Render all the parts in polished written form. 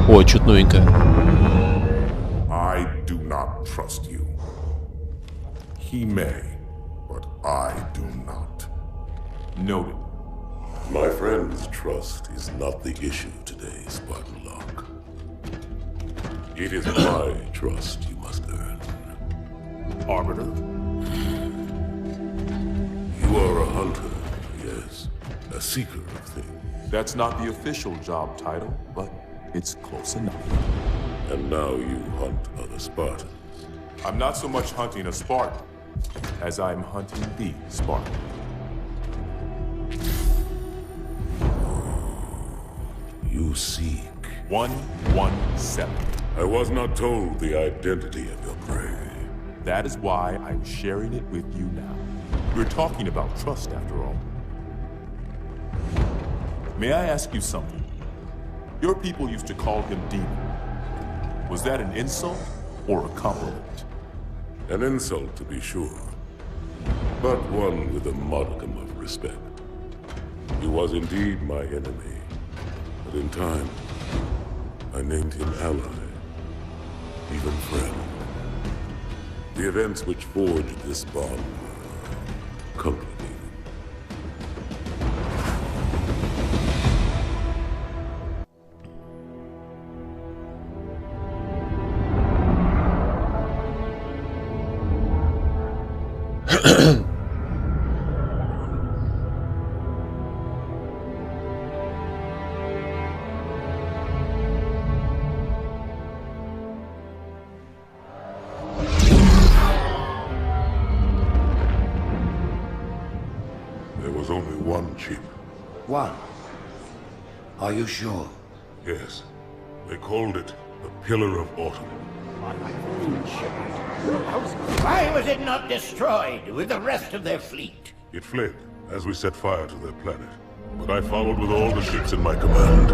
О, чуть новенькое. I do not trust you. He may, but I do not. Noted. My friend's trust is not the issue today, Spartan Locke. It is my trust you must earn. Arbiter. You are a hunter, yes. A seeker of things. That's not the official job title, but it's close enough. And now you hunt other Spartans. I'm not so much hunting a Spartan as I'm hunting the Spartan. You seek. 117. I was not told the identity of your prey. That is why I'm sharing it with you now. We're talking about trust, after all. May I ask you something? Your people used to call him Demon. Was that an insult or a compliment? An insult, to be sure, but one with a modicum of respect. He was indeed my enemy, but in time, I named him ally, even friend. The events which forged this bond were complicated. There was only one chip. One? Are you sure? Yes. They called it the Pillar of Autumn. Why was it not destroyed with the rest of their fleet? It fled as we set fire to their planet. But I followed with all the ships in my command.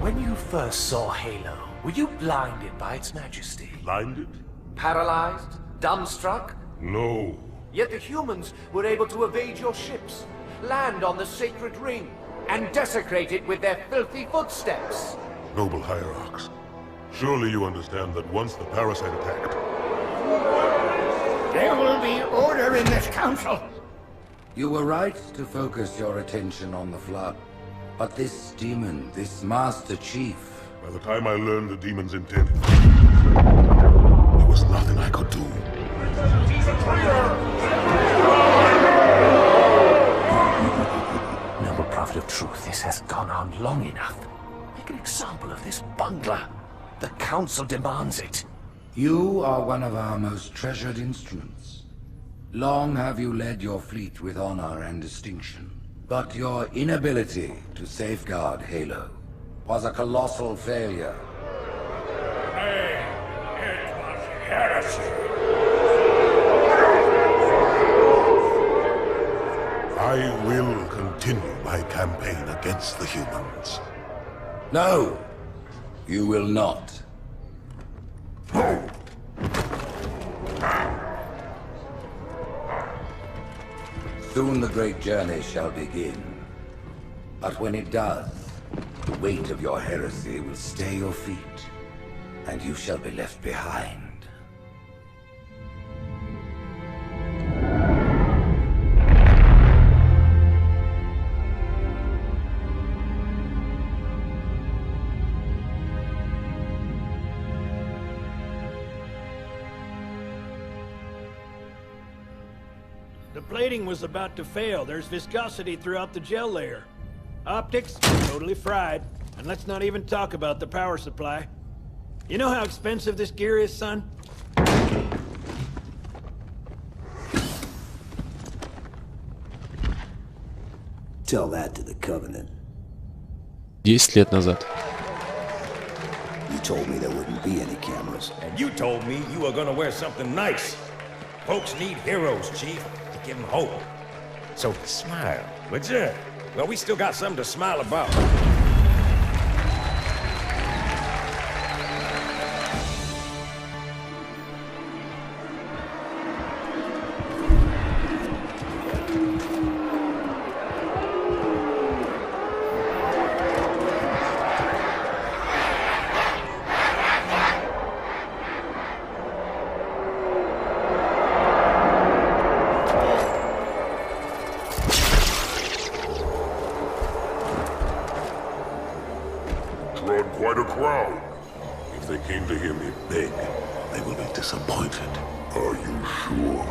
When you first saw Halo, were you blinded by its majesty? Blinded? Paralyzed? Dumbstruck? No. Yet the humans were able to evade your ships, land on the sacred ring, and desecrate it with their filthy footsteps. Noble hierarchs, surely you understand that once the parasite attacked... There will be order in this council. You were right to focus your attention on the Flood. But this demon, this Master Chief... By the time I learned the demon's intent, there was nothing I could do. Noble prophet of truth, this has gone on long enough. Make an example of this bungler. The council demands it. You are one of our most treasured instruments. Long have you led your fleet with honor and distinction. But your inability to safeguard Halo was a colossal failure. It was heresy. I will continue my campaign against the humans. No, you will not. Soon the great journey shall begin. But when it does, the weight of your heresy will stay your feet, and you shall be left behind. The plating was about to fail. There's viscosity throughout the gel layer. Optics, totally fried. And let's not even talk about the power supply. You know how expensive this gear is, son? Tell that to the Covenant. 10 лет назад. You told me there wouldn't be any cameras. And you told me you were gonna wear something nice. Folks need heroes, Chief, to give them hope. So smile, would you? Well, we still got something to smile about. quite a crowd. If they came to hear me beg, they will be disappointed. Are you sure?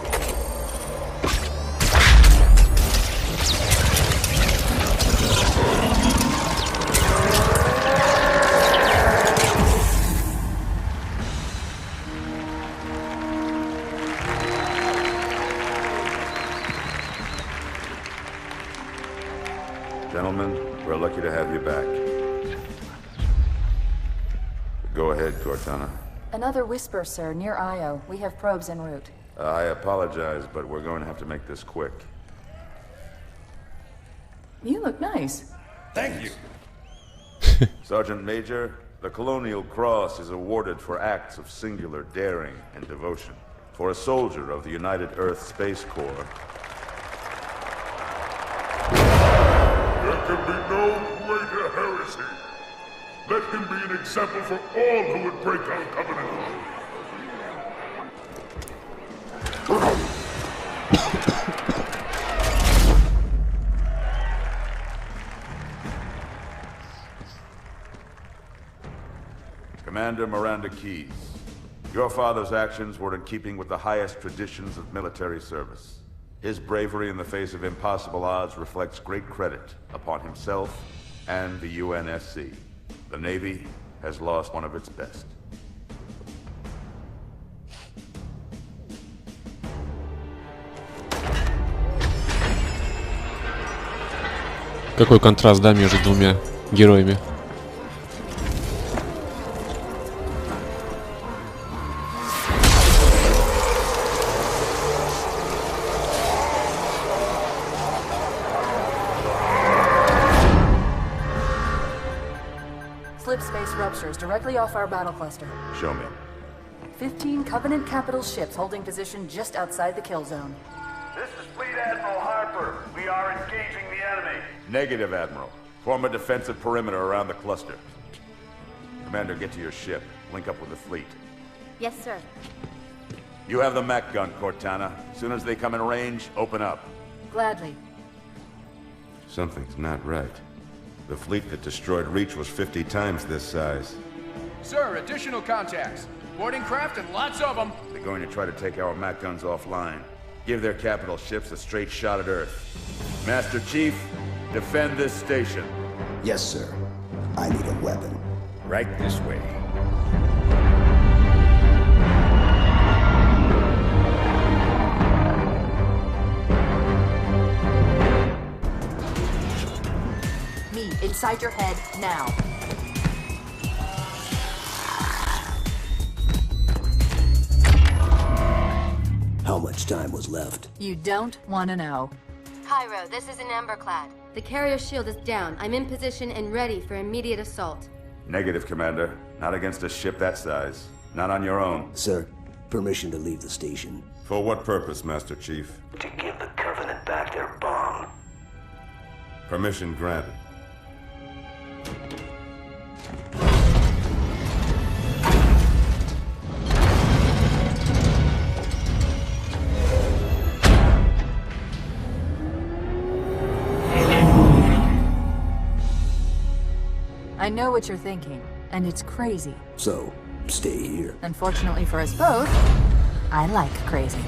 Gentlemen, we're lucky to have you back. Go ahead, Cortana. Another whisper, sir, near Io. We have probes en route. I apologize, but we're going to have to make this quick. You look nice. Thank you. Sergeant Major, the Colonial Cross is awarded for acts of singular daring and devotion. For a soldier of the United Earth Space Corps. There can be no greater heresy. Let him be an example for all who would break our covenant. Commander Miranda Keyes, your father's actions were in keeping with the highest traditions of military service. His bravery in the face of impossible odds reflects great credit upon himself and the UNSC. The Navy has lost one of its best. Какой контраст, да, между двумя героями. Slip space ruptures directly off our battle cluster. Show me. 15 Covenant capital ships holding position just outside the kill zone. This is Fleet Admiral Harper. We are engaging the enemy. Negative, Admiral. Form a defensive perimeter around the cluster. Commander, get to your ship. Link up with the fleet. Yes, sir. You have the mech gun, Cortana. As soon as they come in range, open up. Gladly. Something's not right. The fleet that destroyed Reach was 50 times this size. Sir, additional contacts. Boarding craft and lots of them. They're going to try to take our mech guns offline. Give their capital ships a straight shot at Earth. Master Chief, defend this station. Yes, sir. I need a weapon. Right this way. Me, inside your head, now. How much time was left? You don't want to know. Cairo, this is an Emberclad. The carrier shield is down. I'm in position and ready for immediate assault. Negative, Commander. Not against a ship that size. Not on your own. Sir, permission to leave the station. For what purpose, Master Chief? To give the Covenant back their bomb. Permission granted. I know what you're thinking, and it's crazy. So, stay here. Unfortunately for us both, I like crazy.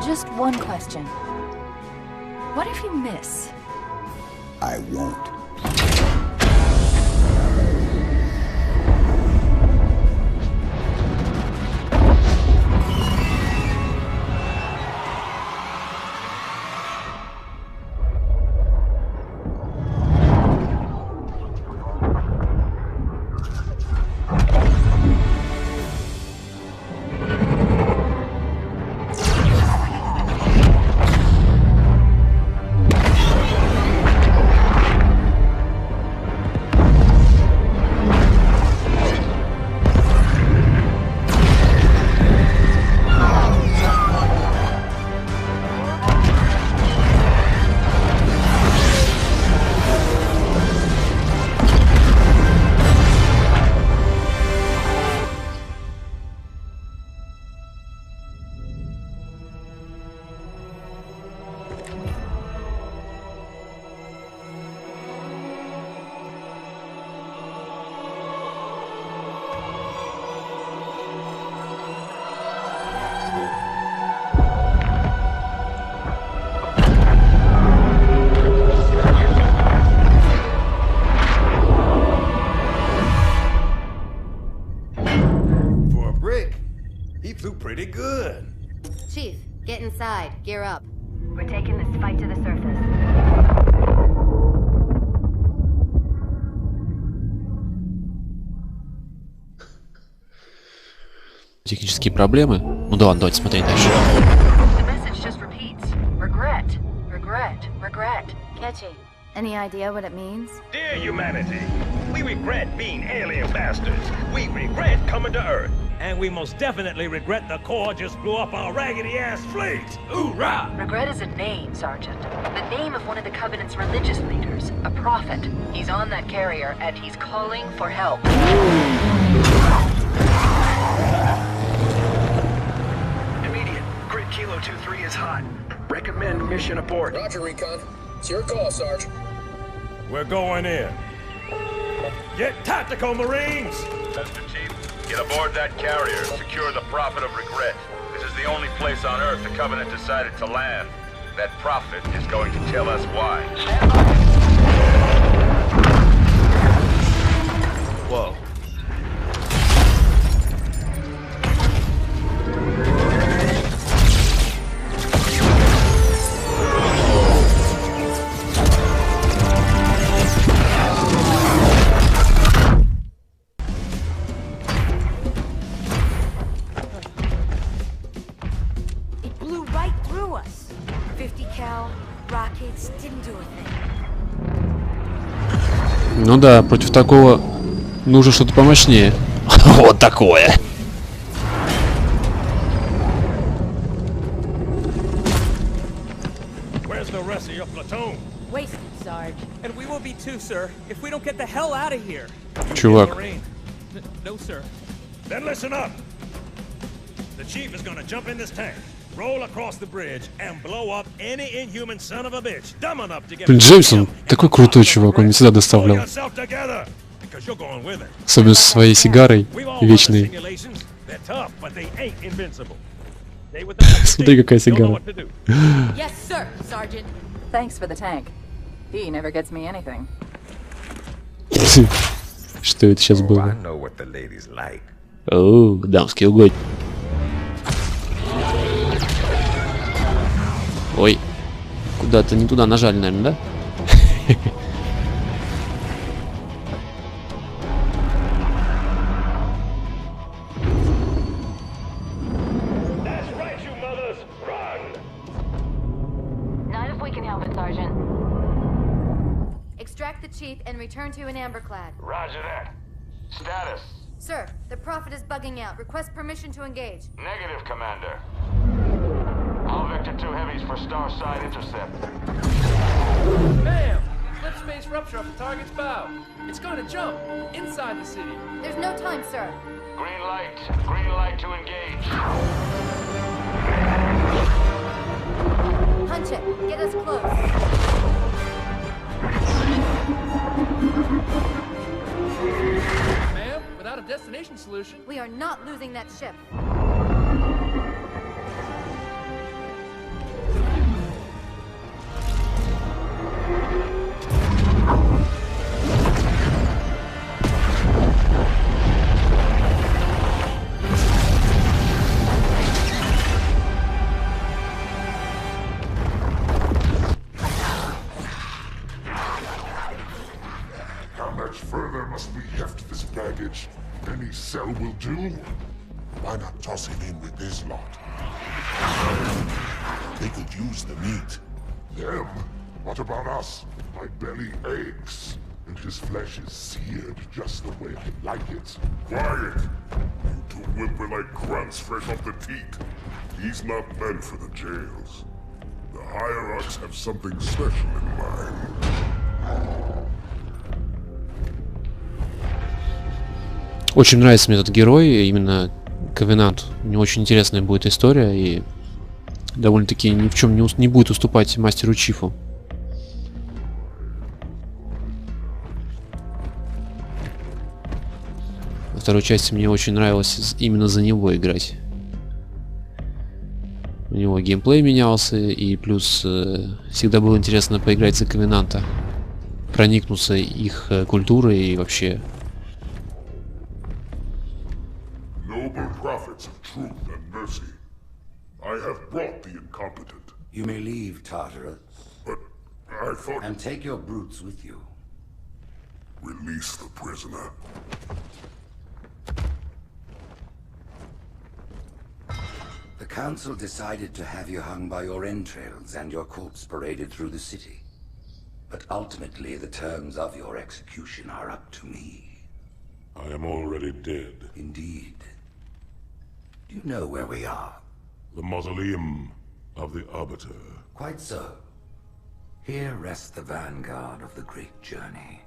Just one question. What if you miss? I won't. inside. Gear up. We're taking this fight to the surface. Технические проблемы? Ну да ладно, давайте смотреть дальше. The message just repeats. Regret, regret, regret. Catchy. Any idea what it means? Dear humanity, we regret being alien bastards. We regret coming to Earth. And we most definitely regret the Corps just blew up our raggedy-ass fleet. Hoorah! Regret is a name, Sergeant. The name of one of the Covenant's religious leaders. A prophet. He's on that carrier, and he's calling for help. Immediate. Grid Kilo 2-3 is hot. Recommend mission abort. Roger, Recon. It's your call, Sarge. We're going in. Get tactical, Marines! Mr. Chief, get aboard that carrier. Secure the Prophet of Regret. This is the only place on Earth the Covenant decided to land. That Prophet is going to tell us why. Whoa. Ну да, против такого нужно что-то помощнее. Вот такое. Where's the rest of your platoon? Wasted, Sarge. And we will be too, sir, if we don't get the hell out of here. Чувак. No, sir. Then listen up. The chief is gonna jump in this tank, roll across the bridge, and blow up any inhuman son of a bitch dumb enough to get. Блин, Джеймсон такой крутой чувак, он не всегда доставлял. Особенно со своей сигарой вечной. Смотри, какая сигара. Yes, sir, Sergeant. Thanks for the tank. He never gets me anything. Что это сейчас было? О, дамский угодь. Ой, куда-то не туда нажали, наверное, да? Not if we can help it, Sergeant. Extract the chief and return to an amberclad. Roger that. Status. Sir, the Prophet is bugging out. Request permission to engage. Negative, Commander. All Vector 2 heavies for Starside intercept. Bam! Slip space rupture off the target's bow. It's going to jump inside the city. There's no time, sir. Green light to engage. Punch it. Get us close. Ma'am, without a destination solution... We are not losing that ship. How much further must we heft this baggage? Any cell will do? Why not toss it in with this lot? They could use the meat. Them? What about us? My belly aches, and his flesh is seared just the way I like it. Quiet! You two whimper-like grunts fresh off the teat. He's not meant for the jails. The hierarchs have something special in mind. Очень нравится мне этот герой, именно Ковенант. У него очень интересная будет история и довольно-таки ни в чем не будет уступать мастеру Чифу. Во второй части мне очень нравилось именно за него играть. У него геймплей менялся, и плюс всегда было интересно поиграть за Ковенанта. Проникнуться их культурой и вообще... Noble prophets of truth and mercy, I have brought the incompetent. You may leave, Tartarus. But I thought... And take your brutes with you. Release the prisoner. The Council decided to have you hung by your entrails and your corpse paraded through the city. But ultimately, the terms of your execution are up to me. I am already dead. Indeed. Do you know where we are? The mausoleum of the Arbiter. Quite so. Here rests the vanguard of the great journey.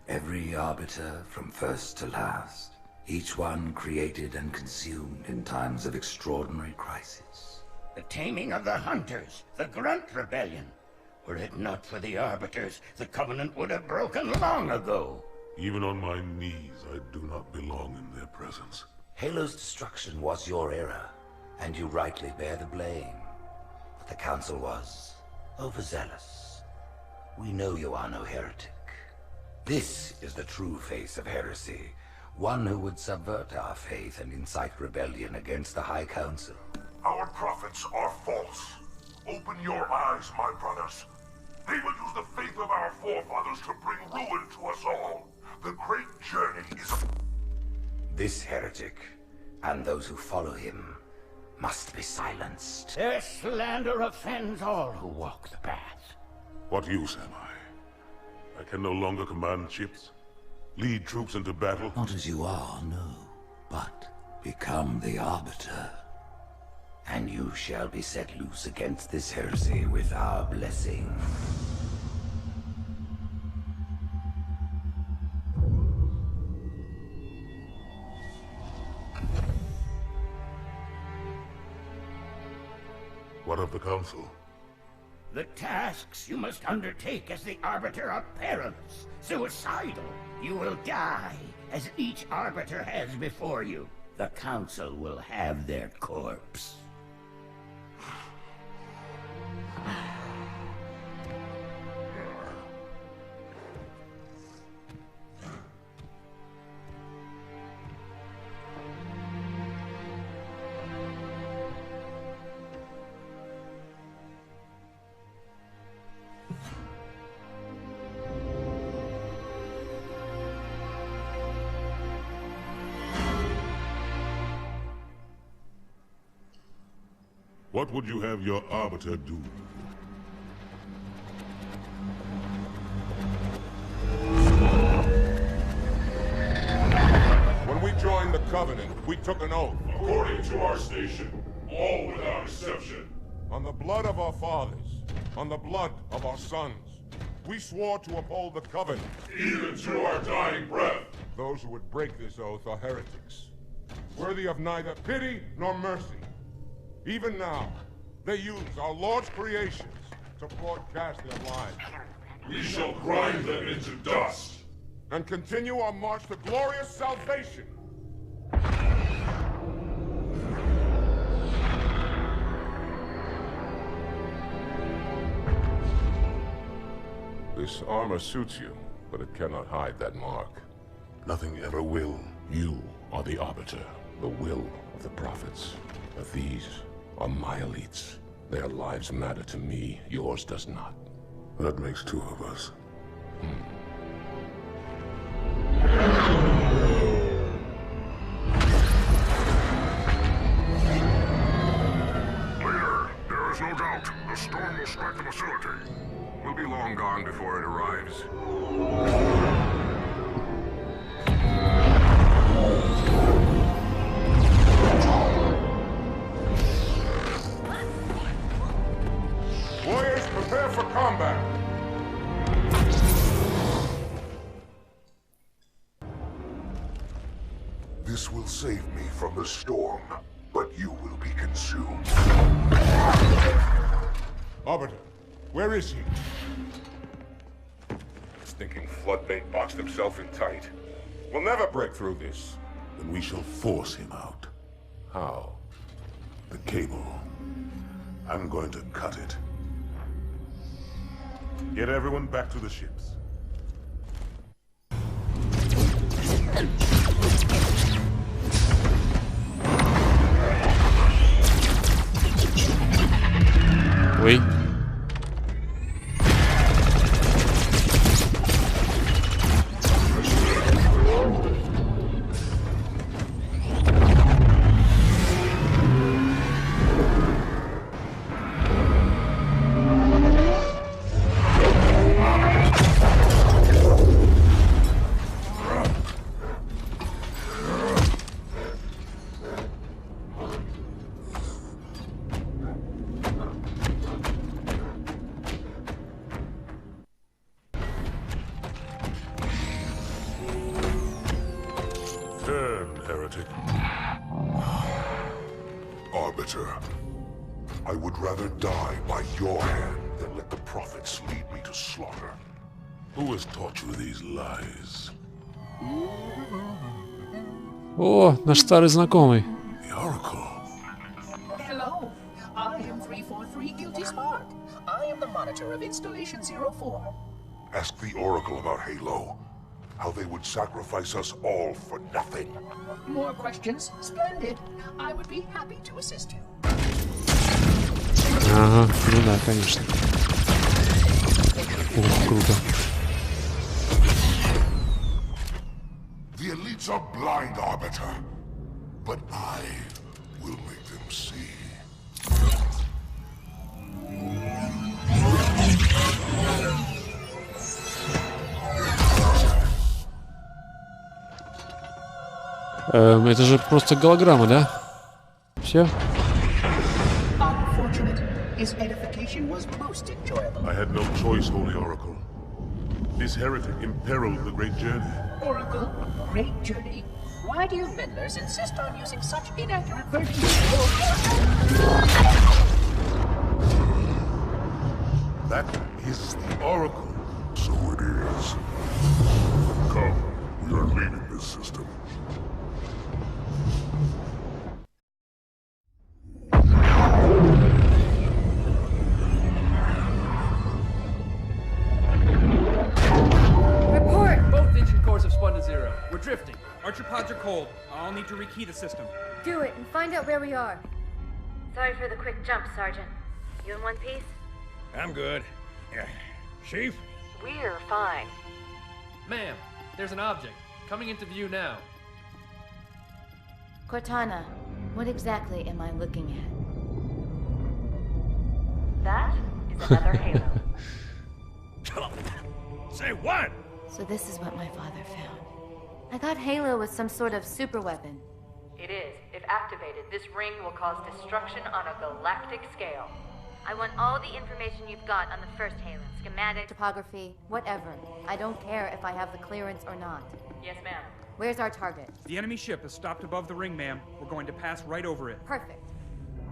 Every Arbiter from first to last. Each one created and consumed in times of extraordinary crisis. The taming of the Hunters, the Grunt Rebellion. Were it not for the Arbiters, the Covenant would have broken long ago. Even on my knees, I do not belong in their presence. Halo's destruction was your error, and you rightly bear the blame. But the Council was overzealous. We know you are no heretic. This is the true face of heresy. One who would subvert our faith and incite rebellion against the High Council. Our prophets are false. Open your eyes, my brothers. They will use the faith of our forefathers to bring ruin to us all. The great journey is... This heretic, and those who follow him, must be silenced. Their slander offends all who walk the path. What use am I? I can no longer command ships, lead troops into battle. Not as you are, no. But become the Arbiter. And you shall be set loose against this heresy with our blessing. What of the Council? The tasks you must undertake as the Arbiter are perilous, suicidal. You will die, as each Arbiter has before you. The Council will have their corpse. What would you have your Arbiter do? When we joined the Covenant, we took an oath. According to our station, all without exception. On the blood of our fathers, on the blood of our sons, we swore to uphold the Covenant. Even to our dying breath. Those who would break this oath are heretics, worthy of neither pity nor mercy. Even now, they use our Lord's creations to broadcast their lies. We shall grind them into dust. And continue our march to glorious salvation. This armor suits you, but it cannot hide that mark. Nothing ever will. You are the Arbiter, the will of the prophets. But these are my elites. Their lives matter to me, yours does not. That makes two of us. Leader, there is no doubt. The storm will strike the facility. We'll be long gone before it arrives. Warriors, prepare for combat! This will save me from the storm, but you will be consumed. Arbiter, where is he? Stinking floodbait boxed himself in tight. We'll never break through this. Then we shall force him out. How? The cable. I'm going to cut it. Get everyone back to the ships. Ой. Heretic. Arbiter, I would rather die by your hand than let the prophets lead me to slaughter. Who has taught you these lies? О, наш старый знакомый. The Oracle. Hello, I am 343 Guilty Spark. I am the monitor of Installation 04. Ask the Oracle about Halo. How they would sacrifice us all for nothing. More questions? Splendid. I would be happy to assist you. Ага, ну да, конечно. Ух, круто. The elites are blind, Arbiter. But I will make them see. Это же просто голограмма, да? Все? His edification was most enjoyable. I had no choice, Holy Oracle. This heretic imperiled the great journey. Oracle, great journey. Why do you meddlers insist on using such inaccurate versions? That is the Oracle. So it is. Come, we are leaving this system. We're drifting. Archer pods are cold. I'll need to rekey the system. Do it and find out where we are. Sorry for the quick jump, Sergeant. You in one piece? I'm good. Chief? We're fine. Ma'am, there's an object coming into view now. Cortana, what exactly am I looking at? That is another Halo. Say what? So this is what my father found. I thought Halo was some sort of super weapon. It is. If activated, this ring will cause destruction on a galactic scale. I want all the information you've got on the first Halo. Schematic, topography, whatever. I don't care if I have the clearance or not. Yes, ma'am. Where's our target? The enemy ship has stopped above the ring, ma'am. We're going to pass right over it. Perfect.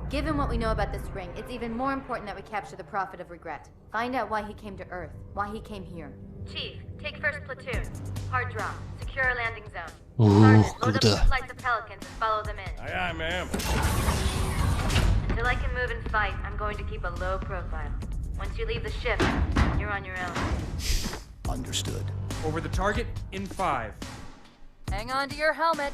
Given what we know about this ring, it's even more important that we capture the Prophet of Regret. Find out why he came to Earth, why he came here. Chief, take first platoon. Hard drop. Secure landing zone. Ух, Load up круто. some flights of Pelicans and follow them in. Aye, aye, ma'am. Until I can move and fight, I'm going to keep a low profile. Once you leave the ship, you're on your own. Understood. Over the target in 5. Hang on to your helmet.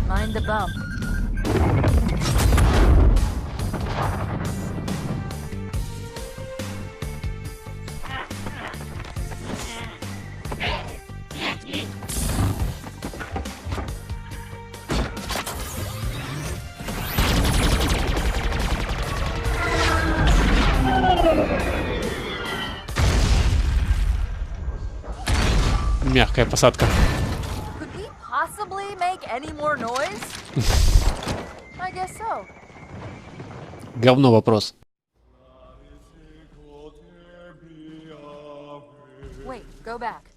Mind the bump. Мягкая посадка. Could we possibly make any more noise? I guess so. Говно вопрос. Wait, go back.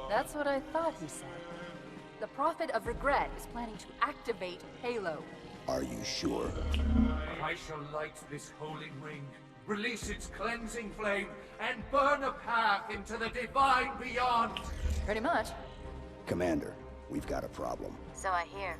That's what I thought he said. The Prophet of Regret is planning to activate Halo. Are you sure? I shall light this holy ring, release its cleansing flame, and burn a path into the divine beyond. Pretty much. Commander, we've got a problem. So I hear.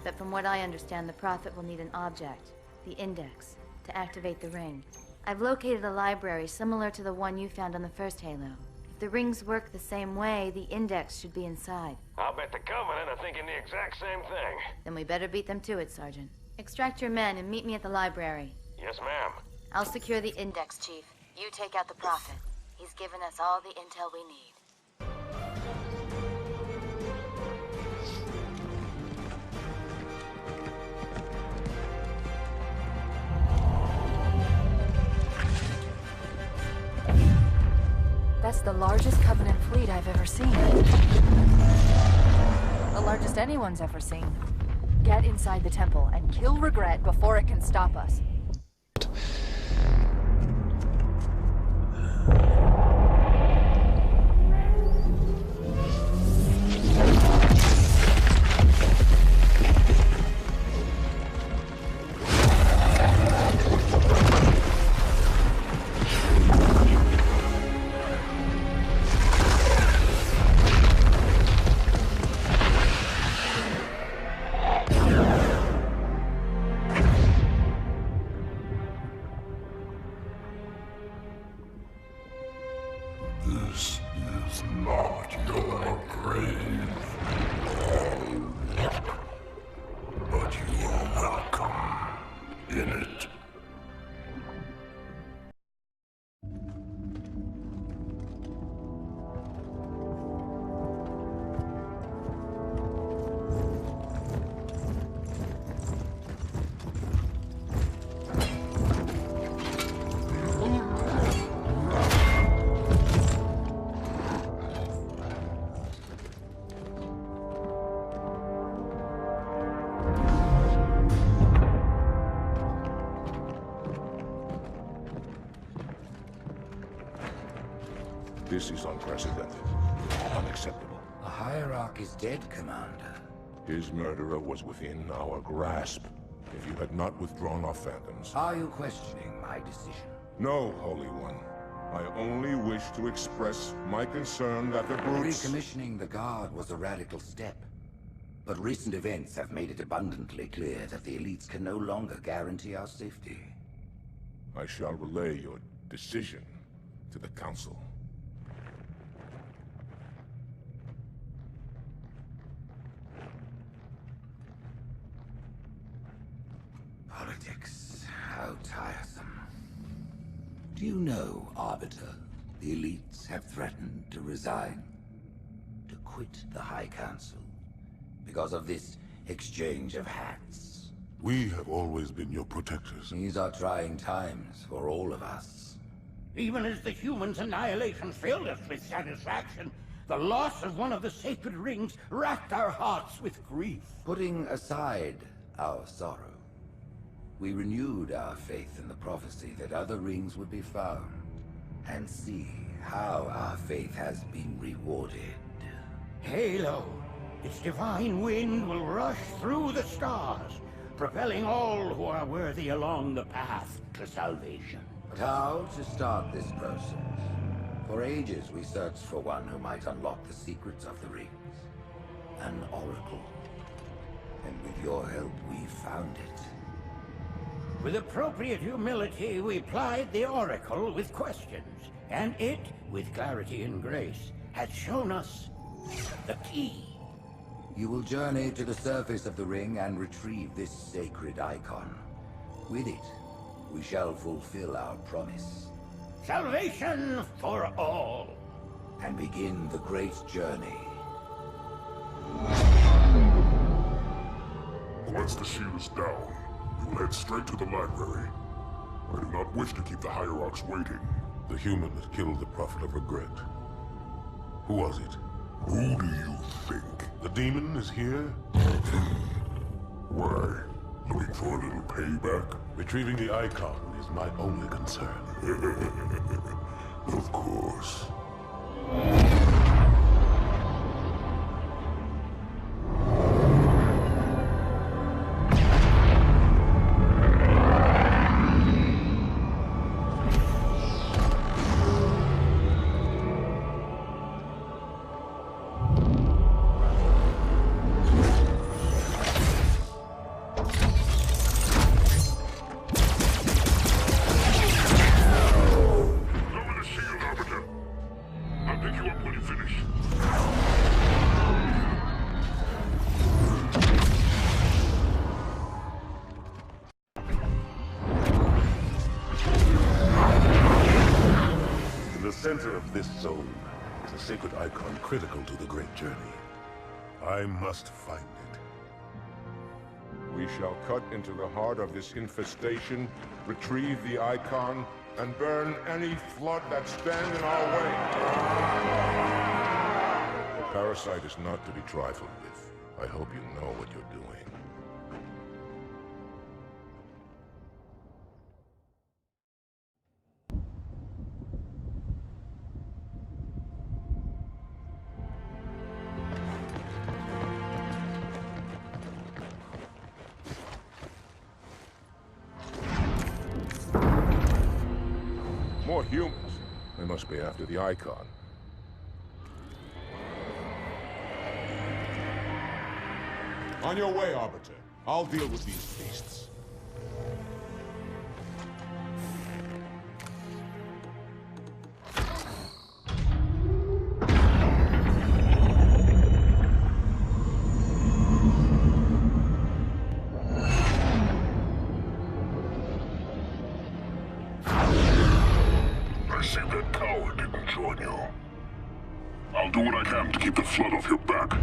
But from what I understand, the Prophet will need an object, the Index, to activate the ring. I've located a library similar to the one you found on the first Halo. If the rings work the same way, the Index should be inside. I'll bet the Covenant are thinking the exact same thing. Then we better beat them to it, Sergeant. Extract your men and meet me at the library. Yes, ma'am. I'll secure the Index, Chief. You take out the Prophet. He's given us all the intel we need. That's the largest Covenant fleet I've ever seen. The largest anyone's ever seen. Get inside the temple and kill Regret before it can stop us. This is not your grave. But you are welcome in it. This is unprecedented. Unacceptable. The Hierarch is dead, Commander. His murderer was within our grasp. If you had not withdrawn our phantoms... Are you questioning my decision? No, Holy One. I only wish to express my concern that the brutes... Recommissioning the Guard was a radical step. But recent events have made it abundantly clear that the elites can no longer guarantee our safety. I shall relay your decision to the Council. Politics, how tiresome. Do you know, Arbiter, the elites have threatened to resign, to quit the High Council, because of this exchange of hats? We have always been your protectors. These are trying times for all of us. Even as the humans' annihilation filled us with satisfaction, the loss of one of the sacred rings racked our hearts with grief. Putting aside our sorrow, we renewed our faith in the prophecy that other rings would be found, and see how our faith has been rewarded. Halo, its divine wind will rush through the stars, propelling all who are worthy along the path to salvation. But how to start this process? For ages we searched for one who might unlock the secrets of the rings. An oracle. And with your help, we found it. With appropriate humility, we plied the Oracle with questions, and it, with clarity and grace, has shown us the key. You will journey to the surface of the ring and retrieve this sacred icon. With it, we shall fulfill our promise. Salvation for all. And begin the great journey. Once the shield is down, we will head straight to the library. I do not wish to keep the Hierarchs waiting. The human that killed the Prophet of Regret. Who was it? Who do you think? The demon is here? Why? Looking for a little payback? Retrieving the icon is my only concern. Of course. critical to the great journey. I must find it. We shall cut into the heart of this infestation, retrieve the icon, and burn any flood that stand in our way. The parasite is not to be trifled with. I hope you know what you're doing. More humans. They must be after the icon. On your way, Arbiter. I'll deal with these beasts. I see that coward didn't join you. I'll do what I can to keep the flood off your back.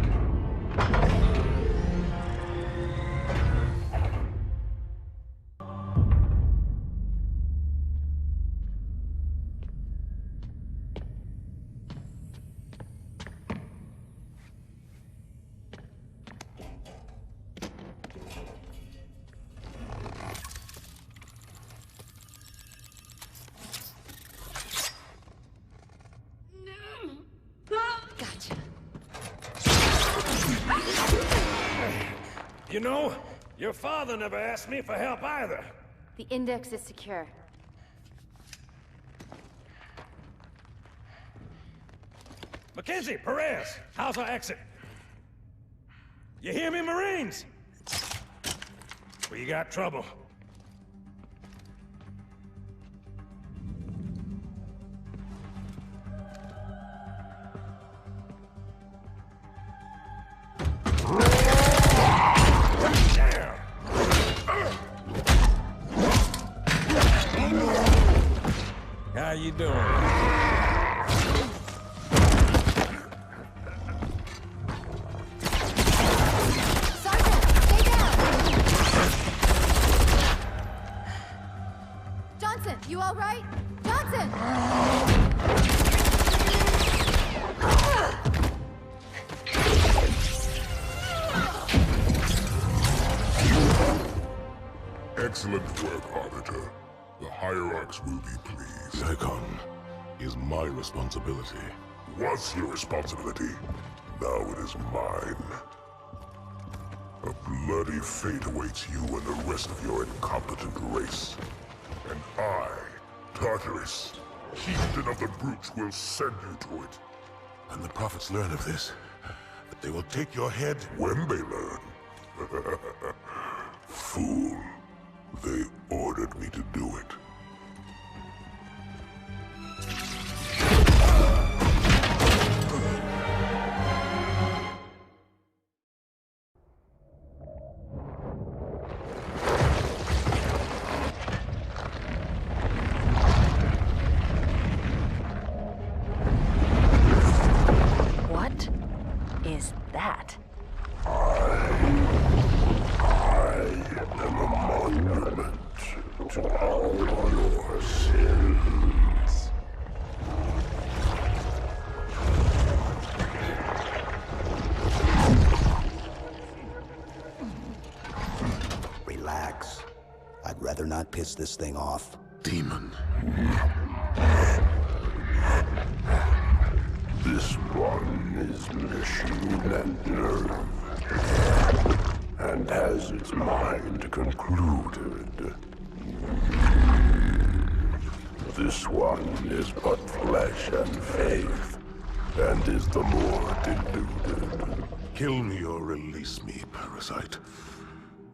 Gotcha. You know, your father never asked me for help either. The index is secure. Mackenzie, Perez, how's our exit? You hear me, Marines? We got trouble. How you doing? Johnson, you all right? Johnson! Excellent work, Arbiter. The Hierarchs will be pleased. Icon is my responsibility. Was your responsibility. Now it is mine. A bloody fate awaits you and the rest of your incompetent race. And I, Tartarus, chieftain of the brutes, will send you to it. And the prophets learn of this, that they will take your head when they learn. Fool. They ordered me to do it. What is that? To all your sins. Relax. I'd rather not piss this thing off. Demon. This one is machine and nerve, and has its mind concluded. This one is but flesh and faith, and is the more deluded. Kill me or release me, parasite.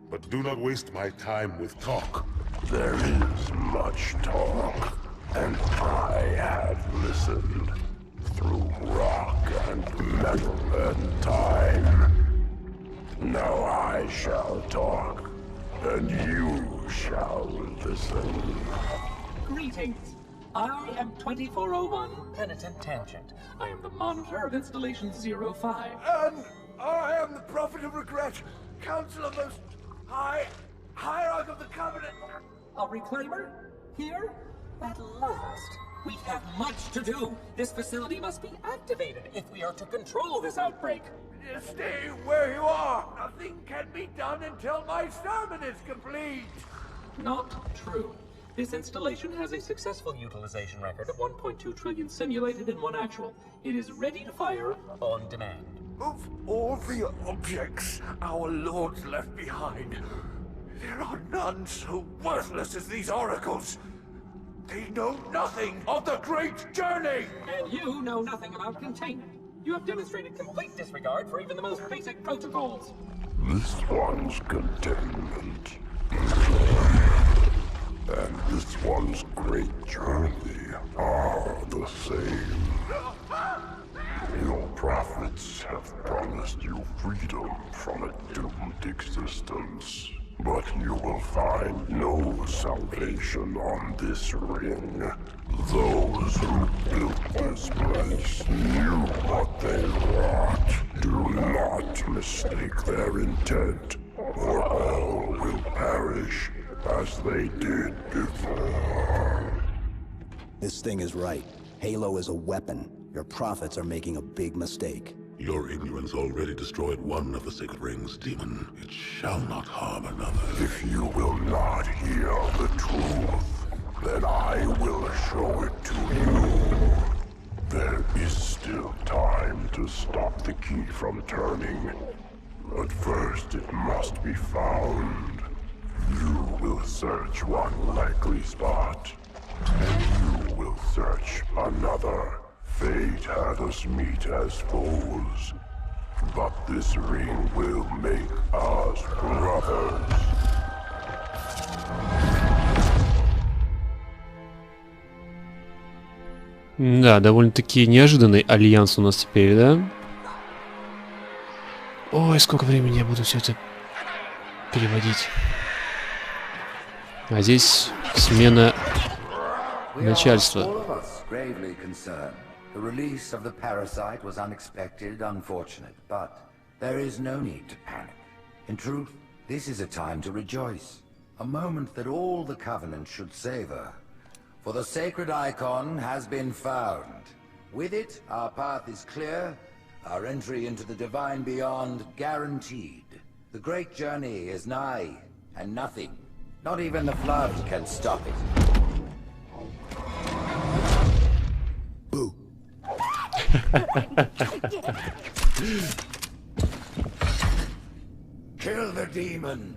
But do not waste my time with talk. There is much talk, and I have listened through rock and metal and time. Now I shall talk, and you shall listen. Greetings. I am 2401 Penitent Tangent. I am the monitor of Installation 05. And I am the Prophet of Regret, Council of Most High, Hierarch of the Covenant. A reclaimer? Here? At last. We have much to do. This facility must be activated if we are to control this outbreak. Stay where you are. Nothing can be done until my sermon is complete. Not true. This installation has a successful utilization record of 1.2 trillion simulated and 1 actual. It is ready to fire on demand. Of all the objects our lords left behind, there are none so worthless as these oracles. They know nothing of the great journey! And you know nothing about containment. You have demonstrated complete disregard for even the most basic protocols. This one's containment. And this one's great journey are the same. Your prophets have promised you freedom from a doomed existence. But you will find no salvation on this ring. Those who built this place knew what they wrought. Do not mistake their intent, or all will perish as they did before. This thing is right. Halo is a weapon. Your prophets are making a big mistake. Your ignorance already destroyed one of the sacred rings, demon. It shall not harm another. If you will not hear the truth, then I will show it to you. There is still time to stop the key from turning. But first it must be found. You will search one likely spot, and you will search another. Fate had us meet as foes, but this ring will make us brothers. Да, довольно-таки неожиданный альянс у нас теперь, да? Ой, сколько времени я буду все это переводить. А здесь смена начальства. The release of the parasite was unexpected, unfortunate, but there is no need to panic. In truth, this is a time to rejoice. A moment that all the Covenant should savor. For the sacred icon has been found. With it, our path is clear, our entry into the divine beyond guaranteed. The great journey is nigh, and nothing, not even the flood, can stop it. Boo. Kill the demon!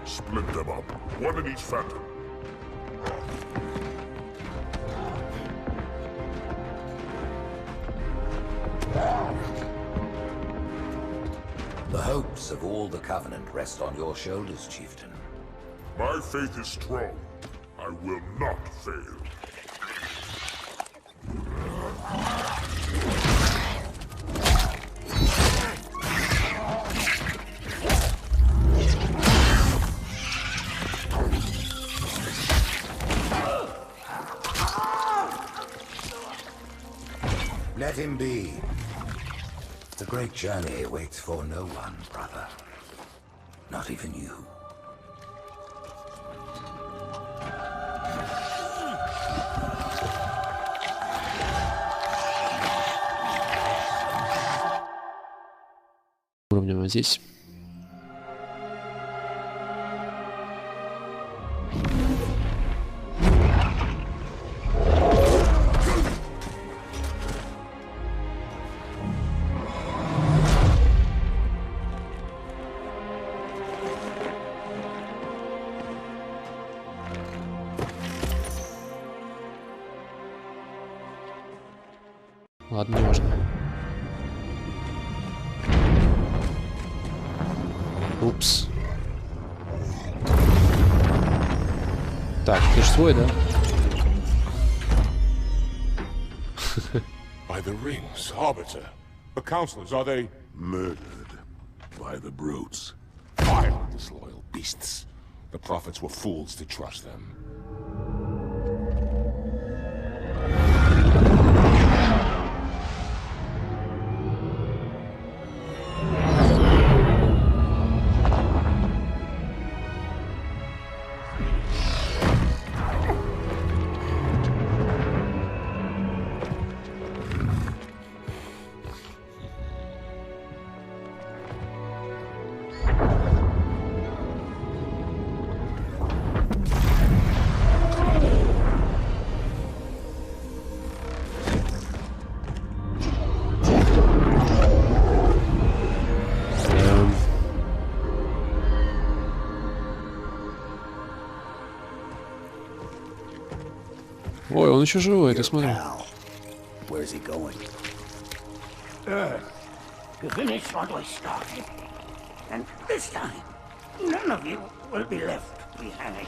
Split them up, one in each phantom. The hopes of all the Covenant rest on your shoulders, Chieftain. My faith is strong. I will not fail. Let him be. The great journey waits for no one, brother. Not even you. Уровнем здесь. Ладно, можно. Упс. Так, ты ж свой, да? By the rings, Arbiter. The Councilors, are they... Murdered by the brutes. Vile, disloyal beasts. The Prophets were fools to trust them. Ой, он еще живой, ты смотри. Where's he going? Earth, to finish what we started. And this time, none of you will be left behind.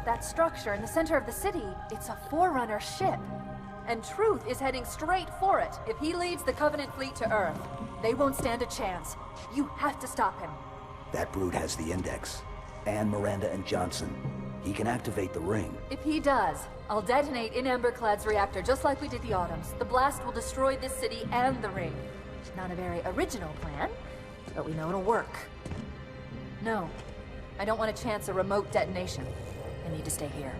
That structure in the center of the city, it's a Forerunner ship. And Truth is heading straight for it. If he leads the Covenant fleet to Earth, they won't stand a chance. You have to stop him. That brute has the Index. And Miranda and Johnson. He can activate the ring. If he does, I'll detonate in Emberclad's reactor just like we did the Autumn's. The blast will destroy this city and the ring. Not a very original plan, but we know it'll work. No, I don't want to chance a remote detonation. I need to stay here.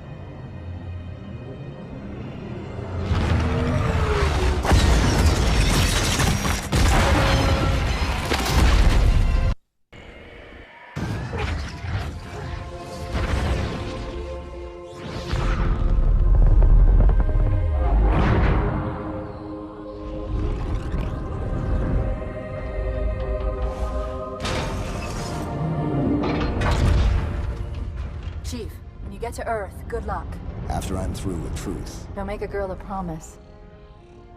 Chief, when you get to Earth, good luck. After I'm through with Truth. Don't make a girl a promise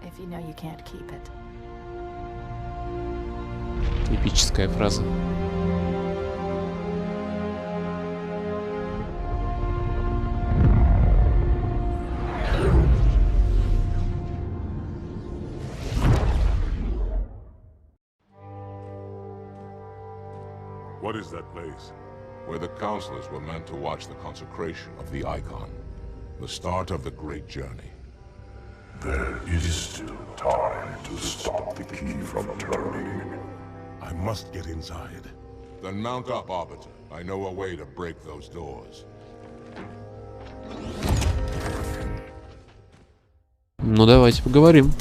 if you know you can't keep it. Эпическая фраза. What is that place? Where the Councilors were meant to watch the consecration of the Icon. The start of the Great Journey. There is still time to stop the key from turning. I must get inside. Then mount up, Arbiter. I know a way to break those doors. Ну давайте поговорим.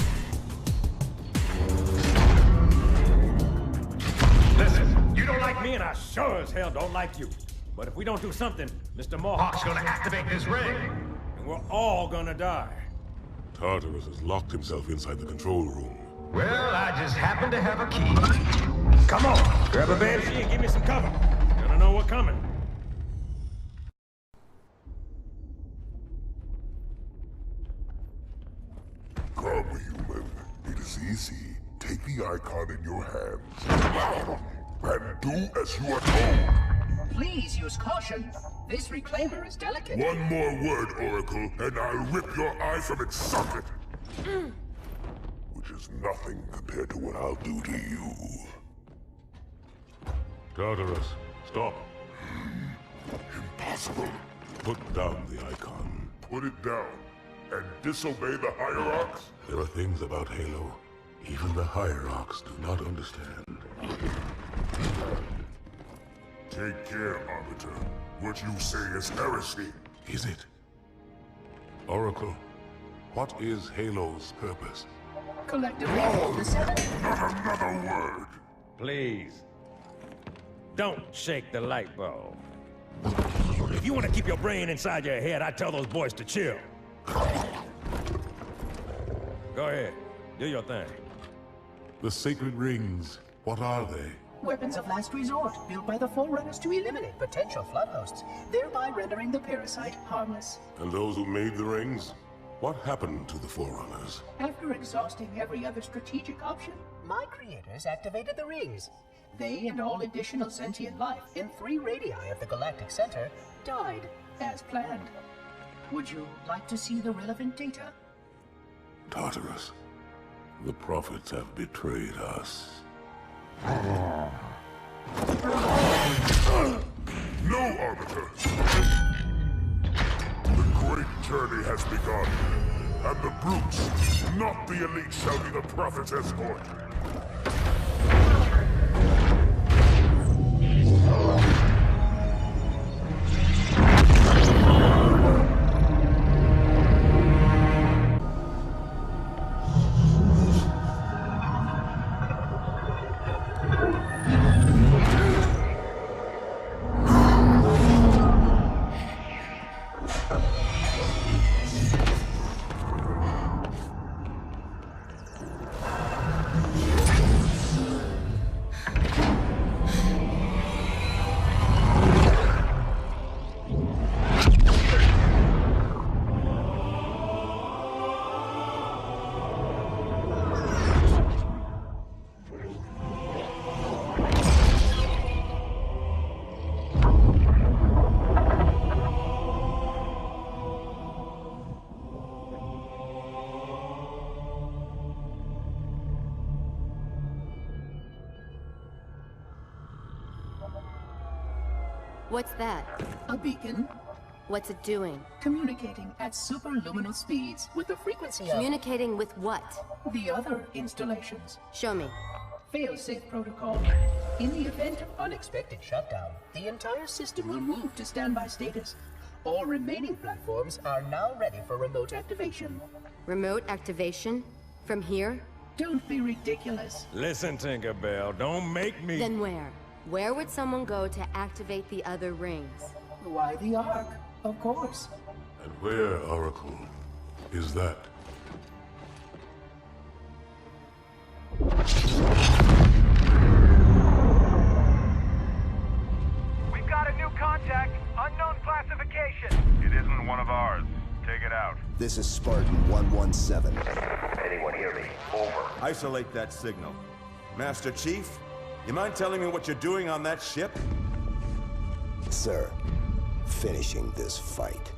Listen, you don't like me and I sure as hell don't like you. But if we don't do something, Mr. Mohawk's gonna activate this ring. And we're all gonna die. Tartarus has locked himself inside the control room. Well, I just happen to have a key. Come on, grab a banshee and give me some cover. Gonna know what's coming. Come, human. It is easy. Take the Icon in your hands. And do as you are told. Please use caution. This reclaimer is delicate. One more word, Oracle, and I'll rip your eye from its socket. Which is nothing compared to what I'll do to you. Tartarus, stop. Impossible. Put down the Icon. Put it down and disobey the Hierarchs? There are things about Halo even the Hierarchs do not understand. Take care, Arbiter. What you say is heresy. Is it? Oracle, what is Halo's purpose? Collectively, Not another word. Please. Don't shake the light bulb. If you want to keep your brain inside your head, I tell those boys to chill. Go ahead. Do your thing. The sacred rings, what are they? weapons of last resort, built by the Forerunners to eliminate potential flood hosts, thereby rendering the parasite harmless. And those who made the rings? What happened to the Forerunners? After exhausting every other strategic option, my creators activated the rings. They and all additional sentient life in 3 radii of the galactic center died as planned. Would you like to see the relevant data? Tartarus, the prophets have betrayed us. No, Arbiter! The great journey has begun, and the brutes, not the elite, shall be the prophet's escort. What's that? A beacon. What's it doing? Communicating at superluminal speeds with the frequency of... Communicating with what? The other installations. Show me. Fail-safe protocol. In the event of unexpected shutdown, the entire system will move to standby status. All remaining platforms are now ready for remote activation. Remote activation? From here? Don't be ridiculous. Listen, Tinkerbell, don't make me... Then where? Where would someone go to activate the other rings? Why the Ark? Of course. And where, Oracle, is that? We've got a new contact. Unknown classification. It isn't one of ours. Take it out. This is Spartan 117. Anyone hear me? Over. Isolate that signal. Master Chief, you mind telling me what you're doing on that ship? Sir, finishing this fight.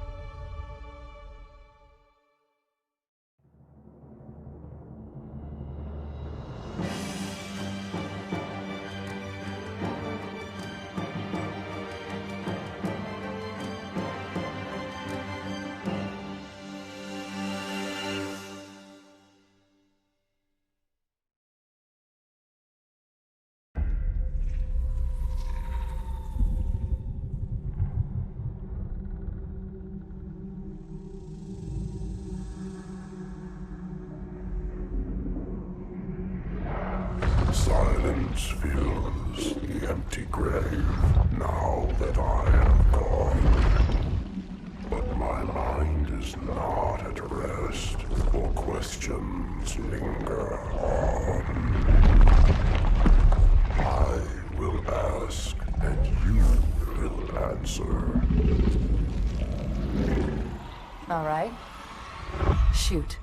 Silence fills the empty grave now that I am gone. But my mind is not at rest, for questions linger on. I will ask, and you will answer. All right. Shoot.